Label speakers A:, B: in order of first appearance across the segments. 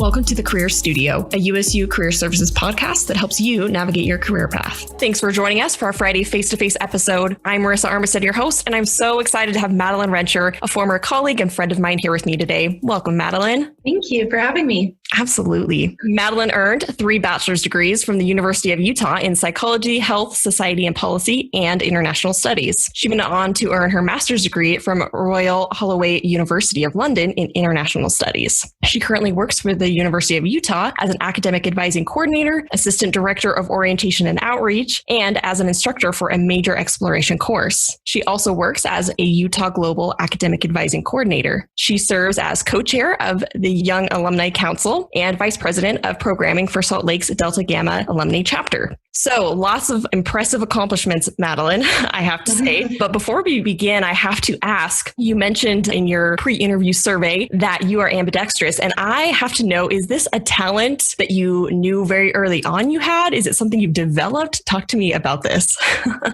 A: Welcome to the Career Studio, a USU career services podcast that helps you navigate your career path. Thanks for joining us for our Friday face-to-face episode. I'm Marissa Armistead, your host, and I'm so excited to have Madeline Rencher, a former colleague and friend of mine, here with me today. Welcome, Madeline.
B: Thank you for having me.
A: Absolutely. Madeline earned 3 bachelor's degrees from the University of Utah in psychology, health, society and policy, and international studies. She went on to earn her master's degree from Royal Holloway University of London in international studies. She currently works for the University of Utah as an academic advising coordinator, assistant director of orientation and outreach, and as an instructor for a major exploration course. She also works as a Utah Global Academic Advising Coordinator. She serves as co-chair of the Young Alumni Council and vice president of programming for Salt Lake's Delta Gamma Alumni Chapter. So lots of impressive accomplishments, Madeline, I have to say. But before we begin, I have to ask, you mentioned in your pre-interview survey that you are ambidextrous. And I have to know, is this a talent that you knew very early on you had? Is it something you've developed? Talk to me about this.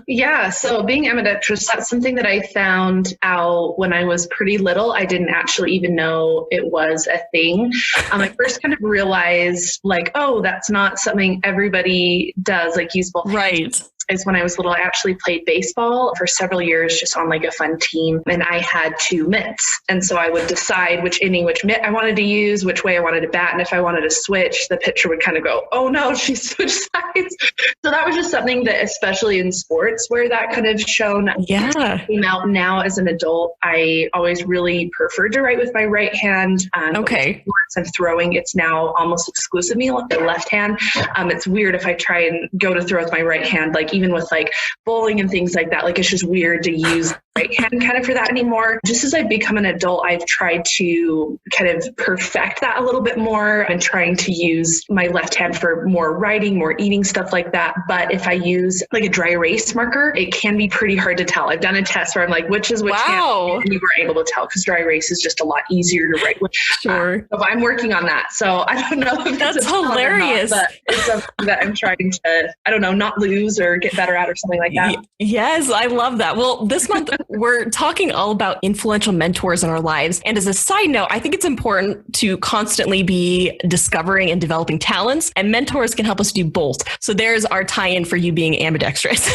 B: Yeah, so being ambidextrous, that's something that I found out when I was pretty little. I didn't actually even know it was a thing. I first kind of realized like, oh, that's not something everybody does, like use both hands.
A: Right.
B: Is when I was little, I actually played baseball for several years just on like a fun team, and I had 2 mitts. And so I would decide which mitt I wanted to use, which way I wanted to bat. And if I wanted to switch, the pitcher would kind of go, oh no, she switched sides. So that was just something that, especially in sports, where that kind of shown came out. Now as an adult, I always really preferred to write with my right hand.
A: Okay.
B: Once I'm throwing, it's now almost exclusively the left hand. It's weird if I try and go to throw with my right hand, like even with like bowling and things like that, like it's just weird to use right hand kind of for that anymore. Just as I've become an adult, I've tried to kind of perfect that a little bit more and trying to use my left hand for more writing, more eating, stuff like that. But if I use like a dry erase marker, it can be pretty hard to tell. I've done a test where I'm like, which is which hand? And we were able to tell because dry erase is just a lot easier to write with.
A: Sure.
B: So I'm working on that. So I don't know if
A: that's hilarious,
B: not, but it's something that I'm trying to, I don't know, not lose or get better at or something like that.
A: Yes, I love that. Well, this month we're talking all about influential mentors in our lives. And as a side note, I think it's important to constantly be discovering and developing talents, and mentors can help us do both. So there's our tie-in for you being ambidextrous.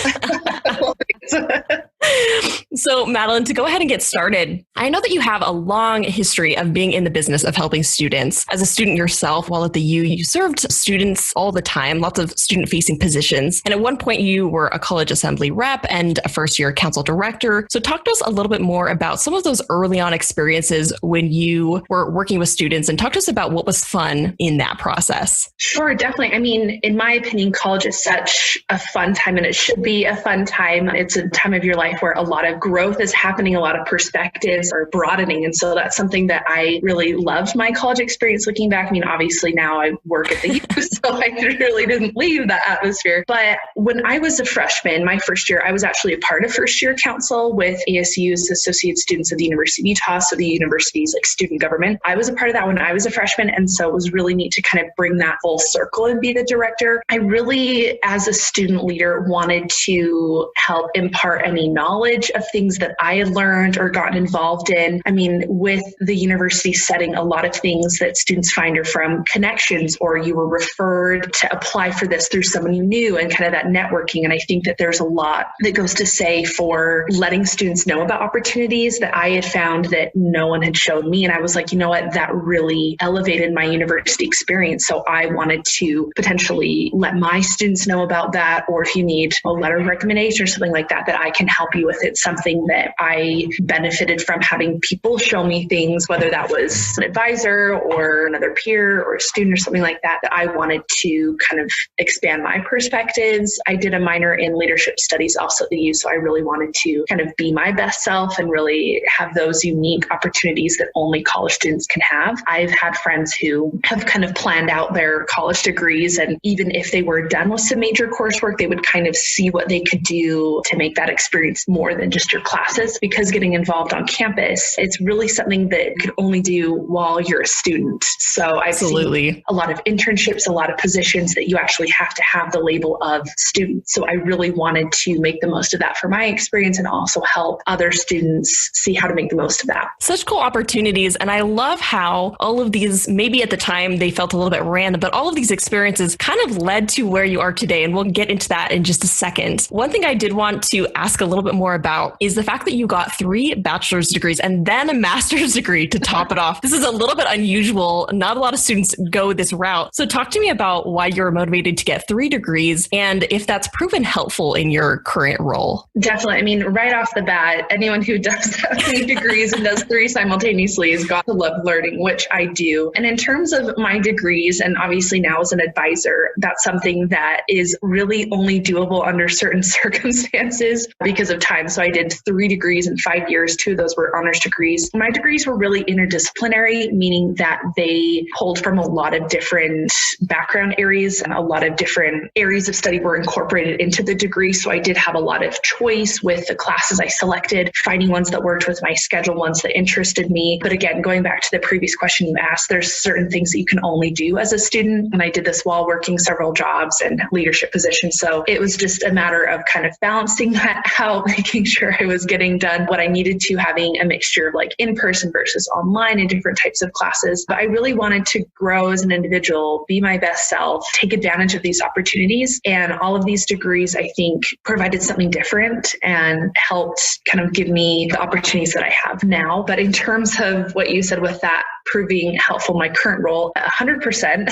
A: So Madeline, to go ahead and get started, I know that you have a long history of being in the business of helping students. As a student yourself, while at the U, you served students all the time, lots of student-facing positions. And at one point, you were a college assembly rep and a first-year council director. So talk to us a little bit more about some of those early on experiences when you were working with students, and talk to us about what was fun in that process.
B: Sure, definitely. I mean, in my opinion, college is such a fun time, and it should be a fun time. It's a time of your life where a lot of growth is happening, a lot of perspectives are broadening. And so that's something that I really loved my college experience looking back. I mean, obviously now I work at the U, so I really didn't leave that atmosphere. But when I was a freshman, my first year, I was actually a part of first year council with ASU's Associate Students of the University of Utah. So the university's like student government. I was a part of that when I was a freshman. And so it was really neat to kind of bring that full circle and be the director. I really, as a student leader, wanted to help impart any knowledge of things that I had learned or gotten involved in. I mean, with the university setting, a lot of things that students find are from connections, or you were referred to apply for this through someone you knew, and kind of that networking. And I think that there's a lot that goes to say for letting students know about opportunities that I had found that no one had shown me. And I was like, you know what, that really elevated my university experience. So I wanted to potentially let my students know about that, or if you need a letter of recommendation or something like that, that I can help you with it. Something that I benefited from having people show me things, whether that was an advisor or another peer or a student or something like that, that I wanted to kind of expand my perspectives. I did a minor in leadership studies also at the U, so I really wanted to kind of be my best self and really have those unique opportunities that only college students can have. I've had friends who have kind of planned out their college degrees, and even if they were done with some major coursework, they would kind of see what they could do to make that experience it's more than just your classes, because getting involved on campus, it's really something that you could only do while you're a student. So I've seen a lot of internships, a lot of positions that you actually have to have the label of student. So I really wanted to make the most of that for my experience and also help other students see how to make the most of that.
A: Such cool opportunities. And I love how all of these, maybe at the time they felt a little bit random, but all of these experiences kind of led to where you are today. And we'll get into that in just a second. One thing I did want to ask a little bit more about is the fact that you got 3 bachelor's degrees and then a master's degree to top it off. This is a little bit unusual. Not a lot of students go this route. So talk to me about why you're motivated to get 3 degrees and if that's proven helpful in your current role.
B: Definitely. I mean, right off the bat, anyone who does have 3 degrees and does 3 simultaneously has got to love learning, which I do. And in terms of my degrees, and obviously now as an advisor, that's something that is really only doable under certain circumstances because of time. So I did 3 degrees in 5 years. 2 of those were honors degrees. My degrees were really interdisciplinary, meaning that they pulled from a lot of different background areas and a lot of different areas of study were incorporated into the degree. So I did have a lot of choice with the classes I selected, finding ones that worked with my schedule, ones that interested me. But again, going back to the previous question you asked, there's certain things that you can only do as a student. And I did this while working several jobs and leadership positions. So it was just a matter of kind of balancing that out, making sure I was getting done what I needed to, having a mixture of like in-person versus online and different types of classes. But I really wanted to grow as an individual, be my best self, take advantage of these opportunities. And all of these degrees, I think, provided something different and helped kind of give me the opportunities that I have now. But in terms of what you said with that proving helpful in my current role, 100%.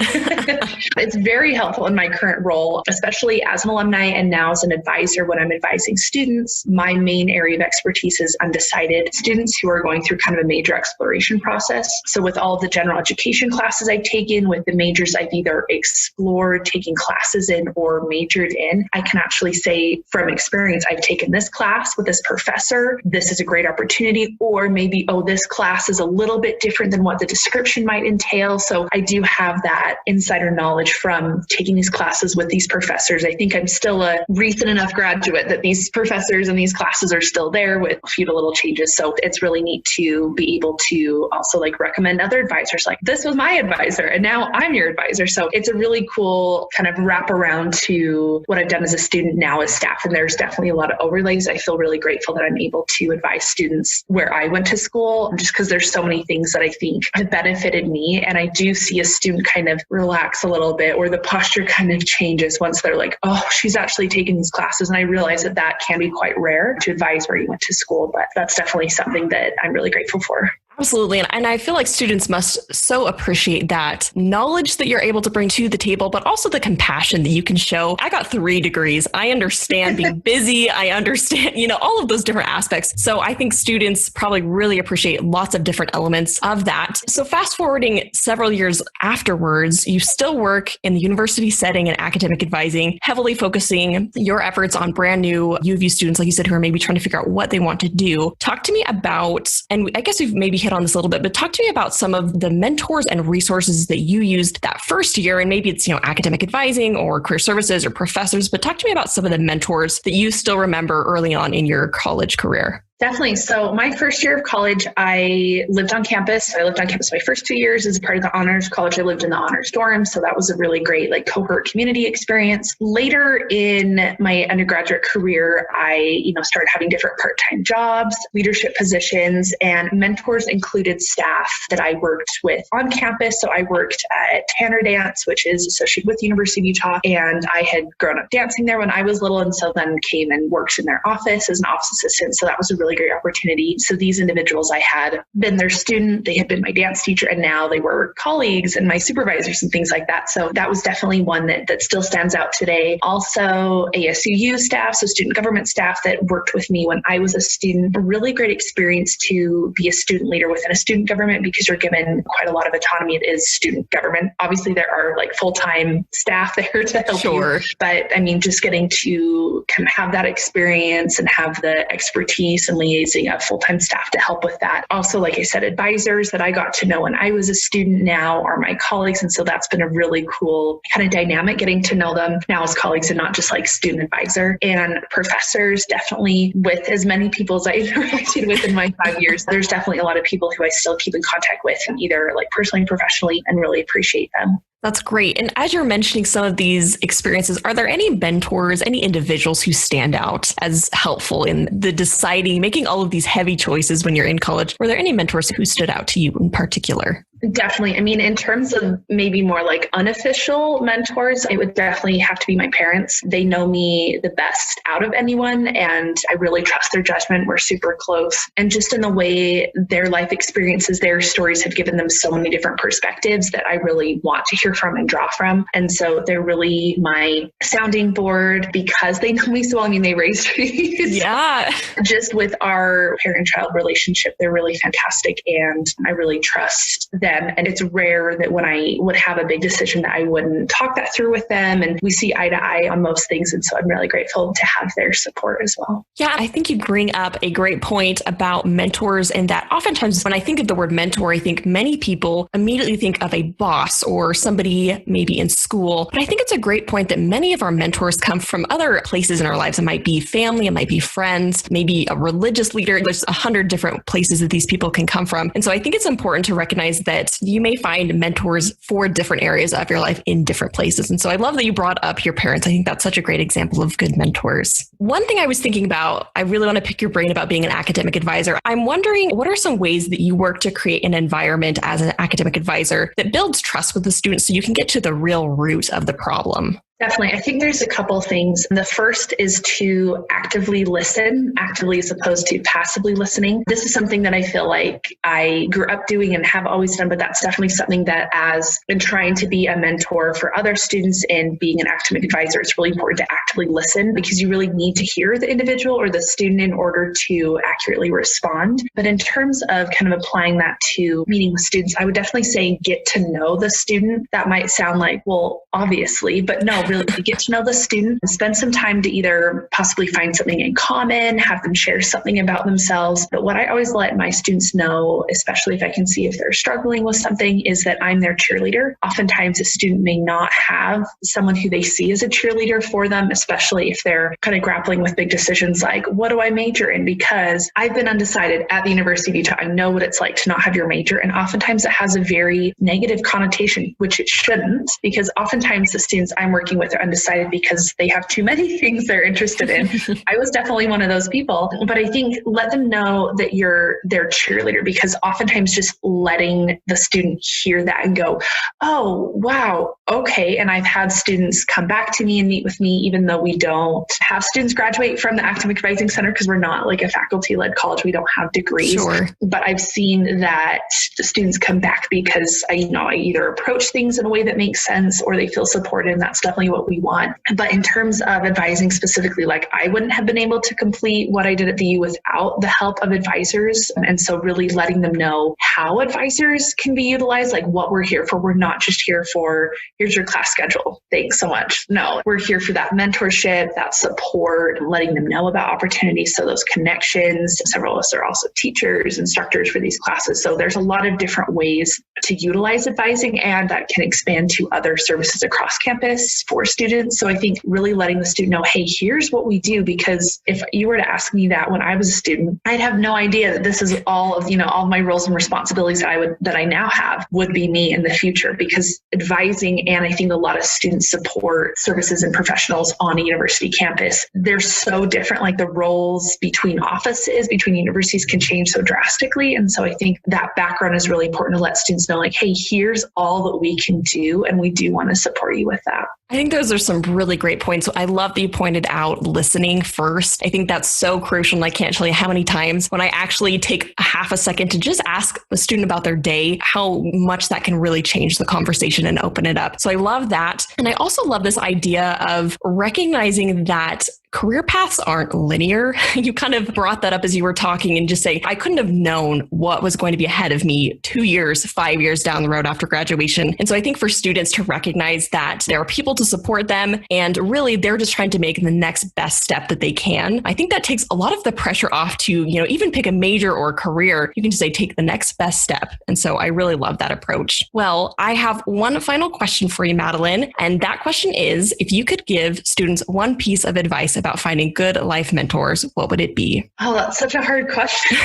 B: It's very helpful in my current role, especially as an alumni and now as an advisor when I'm advising students. My main area of expertise is undecided students who are going through kind of a major exploration process. So with all of the general education classes I've taken, with the majors I've either explored taking classes in or majored in, I can actually say from experience, I've taken this class with this professor. This is a great opportunity. Or maybe, oh, this class is a little bit different than what the description might entail. So I do have that insider knowledge from taking these classes with these professors. I think I'm still a recent enough graduate that these professors and these classes are still there with a few little changes. So it's really neat to be able to also like recommend other advisors, like this was my advisor and now I'm your advisor. So it's a really cool kind of wrap around to what I've done as a student now as staff. And there's definitely a lot of overlays. I feel really grateful that I'm able to advise students where I went to school, just because there's so many things that I think have benefited me. And I do see a student kind of relax a little bit, or the posture kind of changes once they're like, oh, she's actually taking these classes. And I realize that that can be quite rare to advise where you went to school, but that's definitely something that I'm really grateful for.
A: Absolutely. And I feel like students must so appreciate that knowledge that you're able to bring to the table, but also the compassion that you can show. I got 3 degrees. I understand being busy. I understand, all of those different aspects. So I think students probably really appreciate lots of different elements of that. So fast forwarding several years afterwards, you still work in the university setting and academic advising, heavily focusing your efforts on brand new U of U students, like you said, who are maybe trying to figure out what they want to do. Talk to me about, and I guess we've maybe hit on this a little bit, but talk to me about some of the mentors and resources that you used that first year. And maybe it's, academic advising or career services or professors, but talk to me about some of the mentors that you still remember early on in your college career.
B: Definitely. So my first year of college, I lived on campus. I lived on campus my first 2 years as a part of the honors college. I lived in the honors dorm. So that was a really great cohort community experience. Later in my undergraduate career, I, started having different part-time jobs, leadership positions, and mentors included staff that I worked with on campus. So I worked at Tanner Dance, which is associated with the University of Utah. And I had grown up dancing there when I was little. And so then came and worked in their office as an office assistant. So that was a really great opportunity. So these individuals, I had been their student, they had been my dance teacher, and now they were colleagues and my supervisors and things like that. So that was definitely one that still stands out today. Also ASUU staff, so student government staff that worked with me when I was a student. A really great experience to be a student leader within a student government because you're given quite a lot of autonomy. It is student government. Obviously there are full-time staff there to help you. But just getting to kind of have that experience and have the expertise and liaising of full-time staff to help with that. Also, like I said, advisors that I got to know when I was a student now are my colleagues. And so that's been a really cool kind of dynamic, getting to know them now as colleagues and not just like student advisor. And professors, definitely with as many people as I interacted with in my 5 years, there's definitely a lot of people who I still keep in contact with, and either like personally and professionally, and really appreciate them.
A: That's great. And as you're mentioning some of these experiences, are there any mentors, any individuals who stand out as helpful in the deciding, making all of these heavy choices when you're in college? Were there any mentors who stood out to you in particular?
B: Definitely. I mean, in terms of maybe more like unofficial mentors, it would definitely have to be my parents. They know me the best out of anyone, and I really trust their judgment. We're super close. And just in the way their life experiences, their stories have given them so many different perspectives that I really want to hear from and draw from. And so they're really my sounding board because they know me so well. I mean, they raised me.
A: Yeah.
B: Just with our parent-child relationship, they're really fantastic, and I really trust them. And it's rare that when I would have a big decision that I wouldn't talk that through with them, and we see eye to eye on most things. And so I'm really grateful to have their support as well.
A: Yeah, I think you bring up a great point about mentors, and that oftentimes when I think of the word mentor, I think many people immediately think of a boss or somebody maybe in school. But I think it's a great point that many of our mentors come from other places in our lives. It might be family, it might be friends, maybe a religious leader. There's 100 different places that these people can come from. And so I think it's important to recognize that you may find mentors for different areas of your life in different places. And so I love that you brought up your parents. I think that's such a great example of good mentors. One thing I was thinking about, I really want to pick your brain about being an academic advisor. I'm wondering, what are some ways that you work to create an environment as an academic advisor that builds trust with the students so you can get to the real root of the problem?
B: Definitely. I think there's a couple things. The first is to actively listen, actively as opposed to passively listening. This is something that I feel like I grew up doing and have always done, but that's definitely something that as in trying to be a mentor for other students and being an academic advisor, it's really important to actively listen because you really need to hear the individual or the student in order to accurately respond. But in terms of kind of applying that to meeting with students, I would definitely say get to know the student. That might sound like, well, obviously, but no, really get to know the student and spend some time to either possibly find something in common, have them share something about themselves. But what I always let my students know, especially if I can see if they're struggling with something, is that I'm their cheerleader. Oftentimes a student may not have someone who they see as a cheerleader for them, especially if they're kind of grappling with big decisions like, what do I major in? Because I've been undecided at the University of Utah. I know what it's like to not have your major. And oftentimes it has a very negative connotation, which it shouldn't, because oftentimes the students I'm working with are undecided because they have too many things they're interested in. I was definitely one of those people, but I think let them know that you're their cheerleader, because oftentimes just letting the student hear that and go, oh, wow, okay. And I've had students come back to me and meet with me, even though we don't have students graduate from the Academic Advising Center because we're not like a faculty-led college. We don't have degrees.
A: Sure.
B: But I've seen that the students come back because I either approach things in a way that makes sense or they feel supported, and that's definitely what we want. But in terms of advising specifically, like I wouldn't have been able to complete what I did at the U without the help of advisors. And so really letting them know how advisors can be utilized, like what we're here for. We're not just here for, here's your class schedule. Thanks so much. No, we're here for that mentorship, that support, letting them know about opportunities. So those connections, several of us are also teachers, instructors for these classes. So there's a lot of different ways to utilize advising, and that can expand to other services across campus for students. So I think really letting the student know, hey, here's what we do, because if you were to ask me that when I was a student, I'd have no idea that this is all of, all my roles and responsibilities that I now have would be me in the future, because advising, and I think a lot of student support services and professionals on a university campus, they're so different. Like the roles between offices, between universities can change so drastically. And so I think that background is really important to let students know, like, hey, here's all that we can do, and we do want to support you with that.
A: I think those are some really great points. I love that you pointed out listening first. I think that's so crucial. And I can't tell you how many times when I actually take a half a second to just ask a student about their day, how much that can really change the conversation and open it up. So I love that. And I also love this idea of recognizing that career paths aren't linear. You kind of brought that up as you were talking and just saying, I couldn't have known what was going to be ahead of me 2 years, 5 years down the road after graduation. And so I think for students to recognize that there are people to support them and really they're just trying to make the next best step that they can. I think that takes a lot of the pressure off to, even pick a major or a career. You can just say, take the next best step. And so I really love that approach. Well, I have one final question for you, Madeline. And that question is, if you could give students one piece of advice about finding good life mentors, what would it be?
B: Oh, that's such a hard question.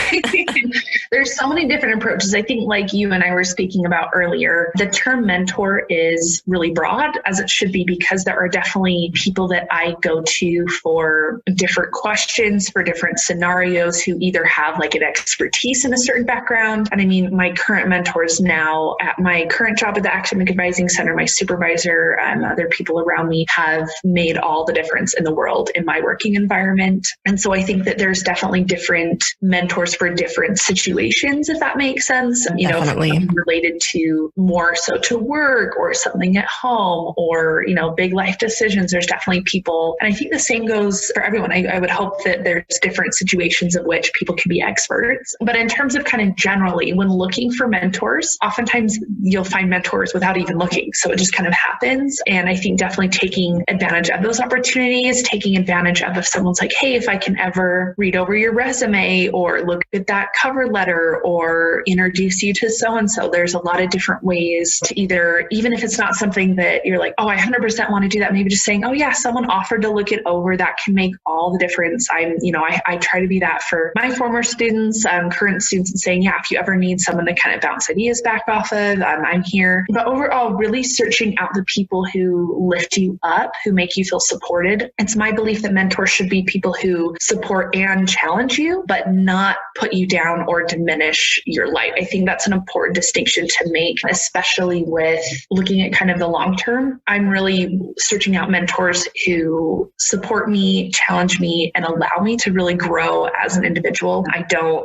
B: There's so many different approaches. I think like you and I were speaking about earlier, the term mentor is really broad, as it should be, because there are definitely people that I go to for different questions, for different scenarios, who either have like an expertise in a certain background. And I mean, my current mentors now at my current job at the Academic Advising Center, my supervisor and other people around me have made all the difference in the world in my working environment. And so I think that there's definitely different mentors for different situations, if that makes sense.
A: Definitely.
B: Related to more so to work or something at home or, big life decisions. There's definitely people. And I think the same goes for everyone. I would hope that there's different situations of which people can be experts. But in terms of kind of generally, when looking for mentors, oftentimes you'll find mentors without even looking. So it just kind of happens. And I think definitely taking advantage of those opportunities, taking advantage of if someone's like, hey, if I can ever read over your resume or look at that cover letter or introduce you to so-and-so, there's a lot of different ways to either, even if it's not something that you're like, oh, I 100% want to do that, maybe just saying, oh yeah, someone offered to look it over, that can make all the difference. I try to be that for my former students, current students, and saying, yeah, if you ever need someone to kind of bounce ideas back off of, I'm here. But overall, really searching out the people who lift you up, who make you feel supported. It's my belief that mentors should be people who support and challenge you, but not put you down or diminish your light. I think that's an important distinction to make, especially with looking at kind of the long term. I'm really searching out mentors who support me, challenge me, and allow me to really grow as an individual.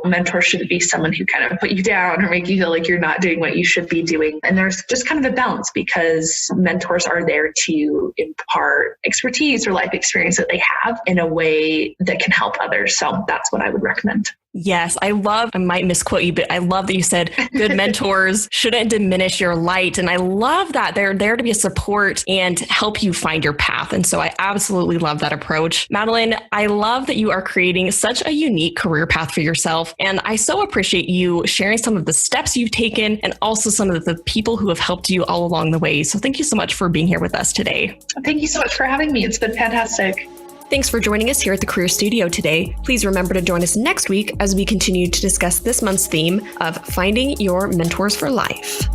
B: Mentor shouldn't be someone who kind of put you down or make you feel like you're not doing what you should be doing. And there's just kind of a balance, because mentors are there to impart expertise or life experience that they have in a way that can help others. So that's what I would recommend.
A: Yes, I might misquote you, but I love that you said good mentors shouldn't diminish your light. And I love that they're there to be a support and help you find your path. And so I absolutely love that approach. Madeline, I love that you are creating such a unique career path for yourself. And I so appreciate you sharing some of the steps you've taken and also some of the people who have helped you all along the way. So thank you so much for being here with us today.
B: Thank you so much for having me. It's been fantastic.
A: Thanks for joining us here at the Career Studio today. Please remember to join us next week as we continue to discuss this month's theme of finding your mentors for life.